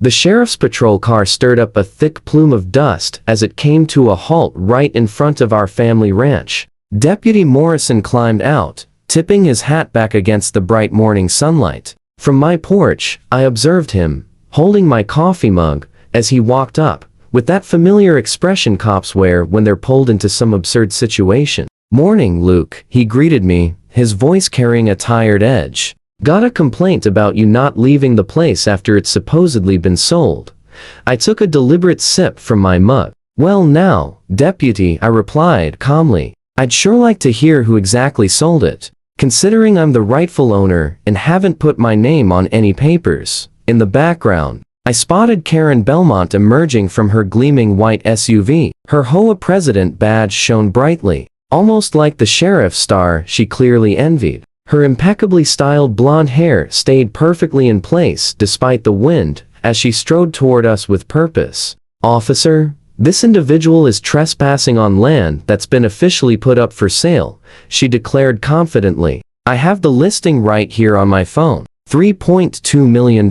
The sheriff's patrol car stirred up a thick plume of dust as it came to a halt right in front of our family ranch. Deputy Morrison climbed out, tipping his hat back against the bright morning sunlight. From my porch, I observed him, holding my coffee mug, as he walked up, with that familiar expression cops wear when they're pulled into some absurd situation. "Morning, Luke," he greeted me, his voice carrying a tired edge. "Got a complaint about you not leaving the place after it's supposedly been sold." I took a deliberate sip from my mug. "Well now, Deputy," I replied calmly, "I'd sure like to hear who exactly sold it, considering I'm the rightful owner and haven't put my name on any papers." In the background, I spotted Karen Belmont emerging from her gleaming white SUV. Her HOA president badge shone brightly, almost like the sheriff's star she clearly envied. Her impeccably styled blonde hair stayed perfectly in place despite the wind as she strode toward us with purpose. "Officer, this individual is trespassing on land that's been officially put up for sale," she declared confidently. "I have the listing right here on my phone. $3.2 million.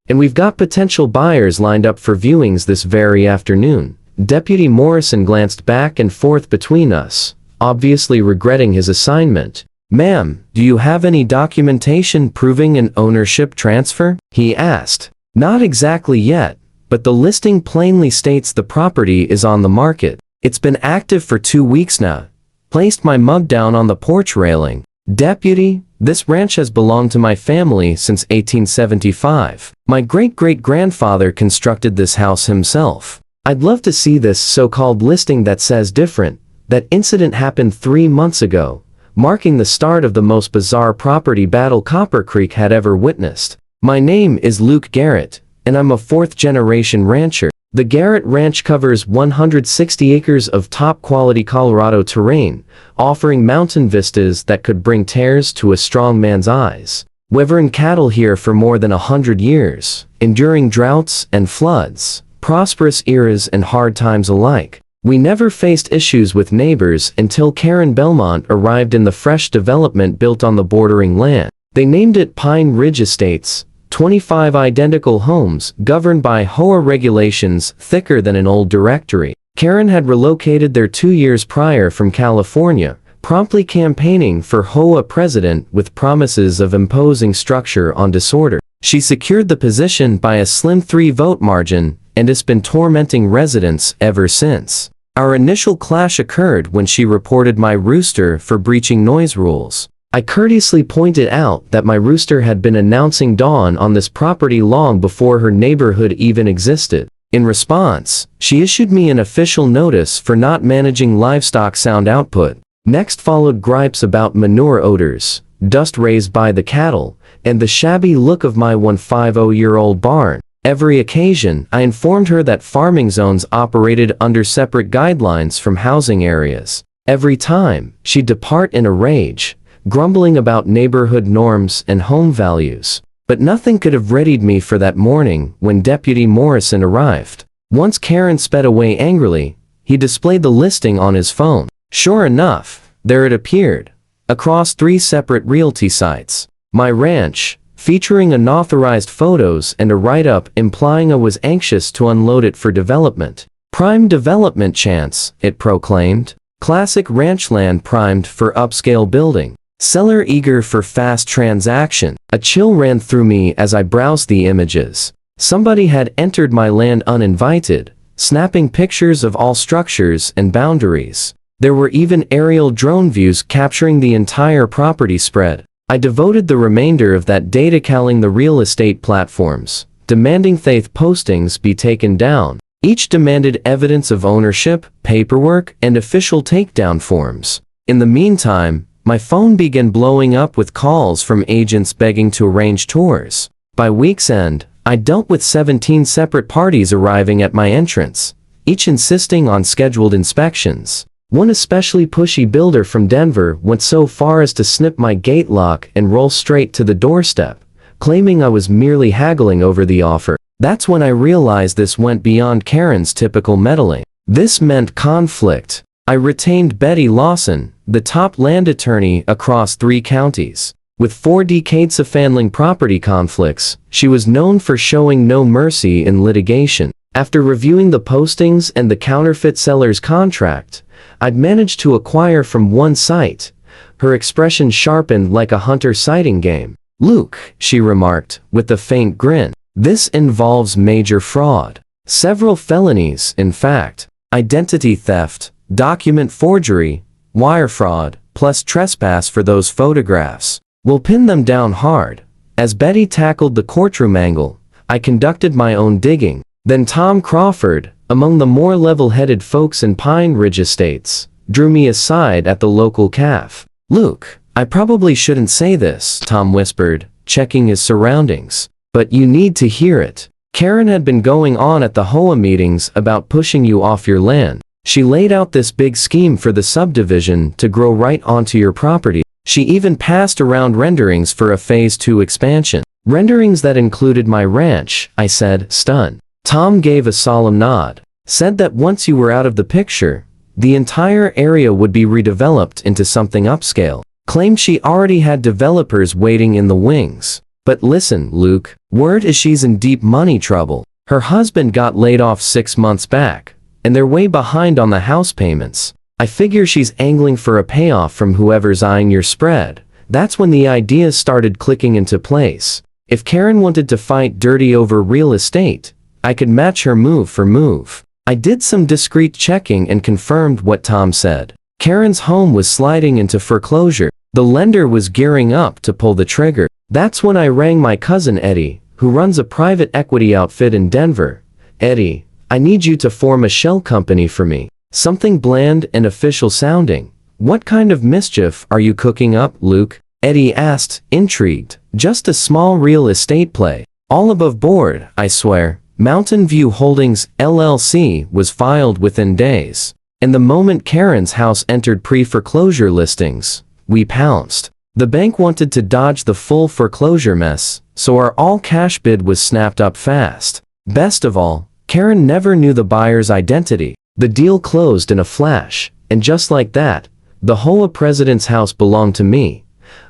And we've got potential buyers lined up for viewings this very afternoon." Deputy Morrison glanced back and forth between us, obviously regretting his assignment. "Ma'am, do you have any documentation proving an ownership transfer?" he asked. "Not exactly yet, but the listing plainly states the property is on the market. It's been active for 2 weeks now." Placed my mug down on the porch railing. "Deputy, this ranch has belonged to my family since 1875. My great-great-grandfather constructed this house himself. I'd love to see this so-called listing that says different. That incident happened 3 months ago, marking the start of the most bizarre property battle Copper Creek had ever witnessed. My name is Luke Garrett, and I'm a 4th-generation rancher. The Garrett Ranch covers 160 acres of top-quality Colorado terrain, offering mountain vistas that could bring tears to a strong man's eyes. We've run cattle here for more than 100 years, enduring droughts and floods, prosperous eras and hard times alike. We never faced issues with neighbors until Karen Belmont arrived in the fresh development built on the bordering land. They named it Pine Ridge Estates, 25 identical homes governed by HOA regulations thicker than an old directory. Karen had relocated there 2 years prior from California, promptly campaigning for HOA president with promises of imposing structure on disorder. She secured the position by a slim 3-vote margin, and has been tormenting residents ever since. Our initial clash occurred when she reported my rooster for breaching noise rules. I courteously pointed out that my rooster had been announcing dawn on this property long before her neighborhood even existed. In response, she issued me an official notice for not managing livestock sound output. Next followed gripes about manure odors, dust raised by the cattle, and the shabby look of my 150-year-old barn. Every occasion, I informed her that farming zones operated under separate guidelines from housing areas. Every time, she'd depart in a rage, grumbling about neighborhood norms and home values. But nothing could have readied me for that morning when Deputy Morrison arrived. Once Karen sped away angrily, he displayed the listing on his phone. Sure enough, there it appeared, across 3 separate realty sites. My ranch, featuring unauthorized photos and a write-up implying I was anxious to unload it for development. "Prime development chance," it proclaimed. "Classic ranch land primed for upscale building. Seller eager for fast transaction." A chill ran through me as I browsed the images. Somebody had entered my land uninvited, snapping pictures of all structures and boundaries. There were even aerial drone views capturing the entire property spread. I devoted the remainder of that day to calling the real estate platforms, demanding faith postings be taken down. Each demanded evidence of ownership, paperwork, and official takedown forms. In the meantime, my phone began blowing up with calls from agents begging to arrange tours. By week's end, I dealt with 17 separate parties arriving at my entrance, each insisting on scheduled inspections. One especially pushy builder from Denver went so far as to snip my gate lock and roll straight to the doorstep, claiming I was merely haggling over the offer. That's when I realized this went beyond Karen's typical meddling. This meant conflict. I retained Betty Lawson, the top land attorney across 3 counties. With 4 decades of handling property conflicts, she was known for showing no mercy in litigation. After reviewing the postings and the counterfeit seller's contract I'd managed to acquire from one site, her expression sharpened like a hunter sighting game. "Luke," she remarked, with a faint grin, "this involves major fraud. Several felonies, in fact. Identity theft, document forgery, wire fraud, plus trespass for those photographs. We'll pin them down hard." As Betty tackled the courtroom angle, I conducted my own digging. Then Tom Crawford, among the more level-headed folks in Pine Ridge Estates, drew me aside at the local cafe. "Luke, I probably shouldn't say this," Tom whispered, checking his surroundings. "But you need to hear it. Karen had been going on at the HOA meetings about pushing you off your land. She laid out this big scheme for the subdivision to grow right onto your property. She even passed around renderings for a Phase 2 expansion. Renderings that included my ranch," I said, stunned. Tom gave a solemn nod. "Said that once you were out of the picture, the entire area would be redeveloped into something upscale. Claimed she already had developers waiting in the wings. But listen, Luke, word is she's in deep money trouble. Her husband got laid off 6 months back, and they're way behind on the house payments. I figure she's angling for a payoff from whoever's eyeing your spread." That's when the ideas started clicking into place. If Karen wanted to fight dirty over real estate, I could match her move for move. I did some discreet checking and confirmed what Tom said. Karen's home was sliding into foreclosure. The lender was gearing up to pull the trigger. That's when I rang my cousin Eddie, who runs a private equity outfit in Denver. "Eddie, I need you to form a shell company for me. Something bland and official sounding." "What kind of mischief are you cooking up, Luke?" Eddie asked, intrigued. "Just a small real estate play. All above board, I swear." Mountain View Holdings, LLC was filed within days. And the moment Karen's house entered pre-foreclosure listings, we pounced. The bank wanted to dodge the full foreclosure mess, so our all-cash bid was snapped up fast. Best of all, Karen never knew the buyer's identity. The deal closed in a flash, and just like that, the HOA president's house belonged to me.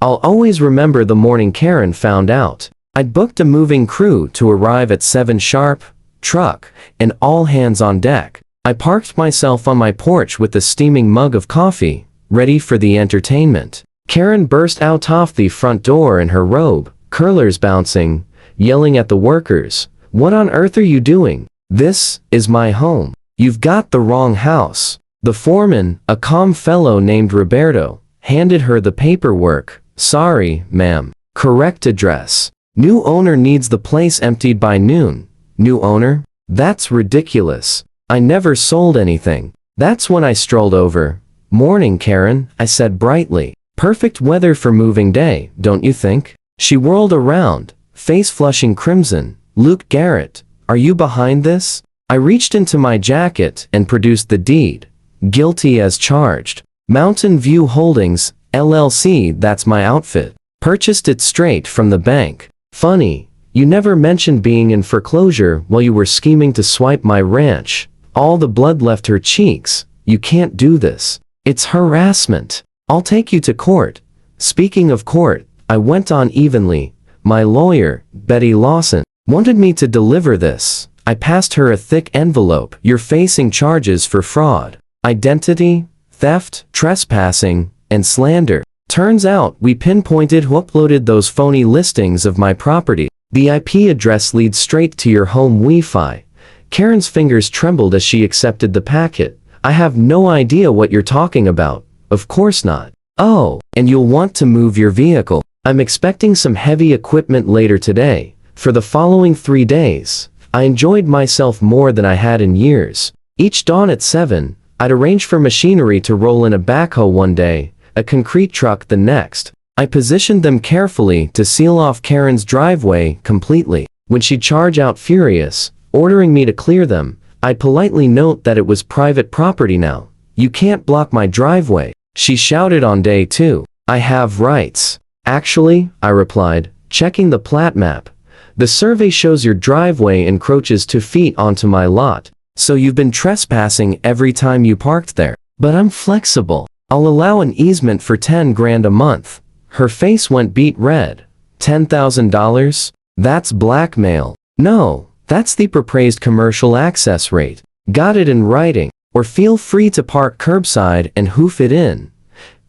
I'll always remember the morning Karen found out. I'd booked a moving crew to arrive at 7 sharp, truck, and all hands on deck. I parked myself on my porch with a steaming mug of coffee, ready for the entertainment. Karen burst out of the front door in her robe, curlers bouncing, yelling at the workers, "What on earth are you doing? This is my home. You've got the wrong house." The foreman, a calm fellow named Roberto, handed her the paperwork. "Sorry, ma'am. Correct address. New owner needs the place emptied by noon." "New owner? That's ridiculous. I never sold anything." That's when I strolled over. "Morning, Karen," I said brightly. "Perfect weather for moving day, don't you think?" She whirled around, face flushing crimson. "Luke Garrett, are you behind this?" I reached into my jacket and produced the deed. Guilty as charged. Mountain View Holdings, LLC, that's my outfit. Purchased it straight from the bank. Funny, you never mentioned being in foreclosure while you were scheming to swipe my ranch. All the blood left her cheeks. "You can't do this. It's harassment. I'll take you to court." Speaking of court, I went on evenly. My lawyer, Betty Lawson, wanted me to deliver this. I passed her a thick envelope. "You're facing charges for fraud, identity theft, trespassing, and slander." Turns out we pinpointed who uploaded those phony listings of my property. The IP address leads straight to your home Wi-Fi. Karen's fingers trembled as she accepted the packet. "I have no idea what you're talking about." "Of course not." "Oh, and you'll want to move your vehicle. I'm expecting some heavy equipment later today." For the following 3 days, I enjoyed myself more than I had in years. Each dawn at 7, I'd arrange for machinery to roll in a backhoe one day, a concrete truck the next. I positioned them carefully to seal off Karen's driveway completely. When she'd charge out furious, ordering me to clear them, I'd politely note that it was private property now. "You can't block my driveway," she shouted on day 2. "I have rights." "Actually," I replied, checking the plat map, "the survey shows your driveway encroaches 2 feet onto my lot, so you've been trespassing every time you parked there. But I'm flexible. I'll allow an easement for 10 grand a month." Her face went beet red. $10,000? That's blackmail. No, that's the proposed commercial access rate. Got it in writing. Or feel free to park curbside and hoof it in.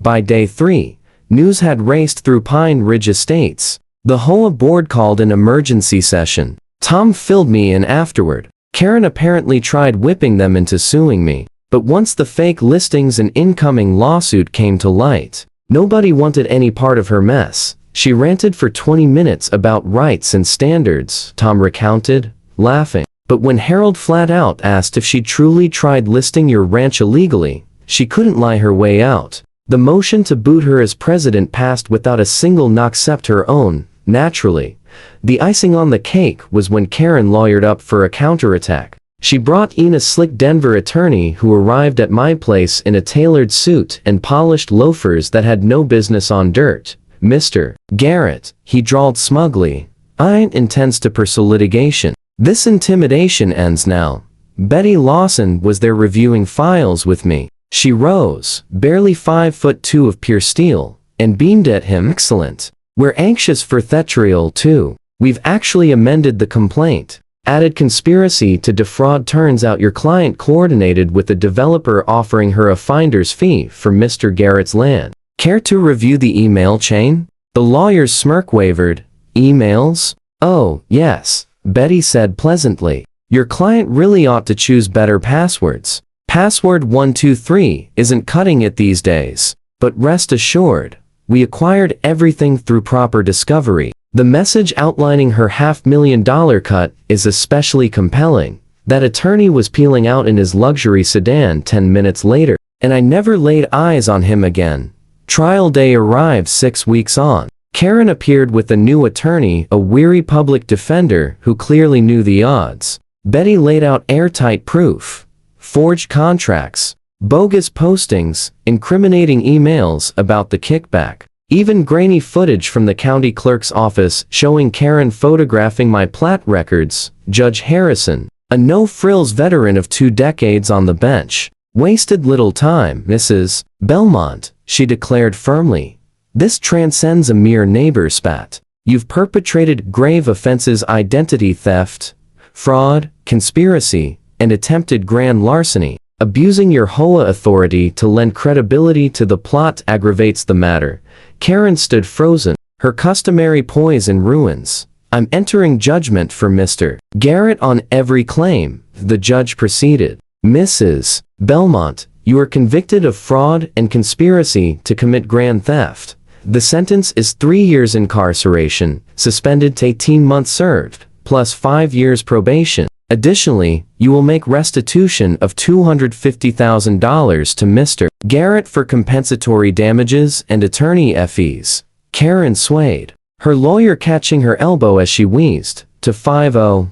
By day 3, news had raced through Pine Ridge Estates. The HOA board called an emergency session. Tom filled me in afterward. Karen apparently tried whipping them into suing me. But once the fake listings and incoming lawsuit came to light, nobody wanted any part of her mess. She ranted for 20 minutes about rights and standards, Tom recounted, laughing. But when Harold flat out asked if she truly tried listing your ranch illegally, she couldn't lie her way out. The motion to boot her as president passed without a single knock except her own, naturally. The icing on the cake was when Karen lawyered up for a counterattack. She brought in a slick Denver attorney who arrived at my place in a tailored suit and polished loafers that had no business on dirt. Mr. Garrett, he drawled smugly, I intends to pursue litigation. This intimidation ends now. Betty Lawson was there reviewing files with me. She rose, barely 5'2" of pure steel, and beamed at him. Excellent. We're anxious for Thetriol too. We've actually amended the complaint. Added conspiracy to defraud. Turns out your client coordinated with the developer offering her a finder's fee for Mr. Garrett's land. Care to review the email chain? The lawyer's smirk wavered. Emails? Oh, yes. Betty said pleasantly. Your client really ought to choose better passwords. Password 123 isn't cutting it these days. But rest assured, we acquired everything through proper discovery. The message outlining her $500,000 cut is especially compelling. That attorney was peeling out in his luxury sedan 10 minutes later, and I never laid eyes on him again. Trial day arrived 6 weeks on. Karen appeared with a new attorney, a weary public defender who clearly knew the odds. Betty laid out airtight proof. Forged contracts, bogus postings, incriminating emails about the kickback. Even grainy footage from the county clerk's office showing Karen photographing my plat records. Judge Harrison, a no-frills veteran of 2 decades on the bench, wasted little time. Mrs. Belmont, she declared firmly. This transcends a mere neighbor spat. You've perpetrated grave offenses: identity theft, fraud, conspiracy, and attempted grand larceny. Abusing your HOA authority to lend credibility to the plot aggravates the matter. Karen stood frozen, her customary poise in ruins. I'm entering judgment for Mr. Garrett on every claim, the judge proceeded. Mrs. Belmont, you are convicted of fraud and conspiracy to commit grand theft. The sentence is 3 years incarceration, suspended to 18 months served, plus 5 years probation. Additionally, you will make restitution of $250,000 to Mr. Garrett for compensatory damages and attorney fees. Karen swayed, her lawyer catching her elbow as she wheezed, to 50,000.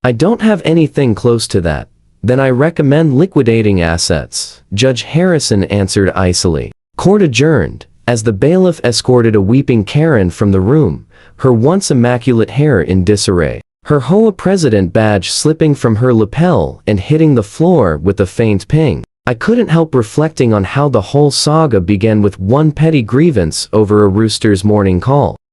I don't have anything close to that. Then I recommend liquidating assets, Judge Harrison answered icily. Court adjourned, as the bailiff escorted a weeping Karen from the room, her once immaculate hair in disarray. Her HOA president badge slipping from her lapel and hitting the floor with a faint ping. I couldn't help reflecting on how the whole saga began with one petty grievance over a rooster's morning call.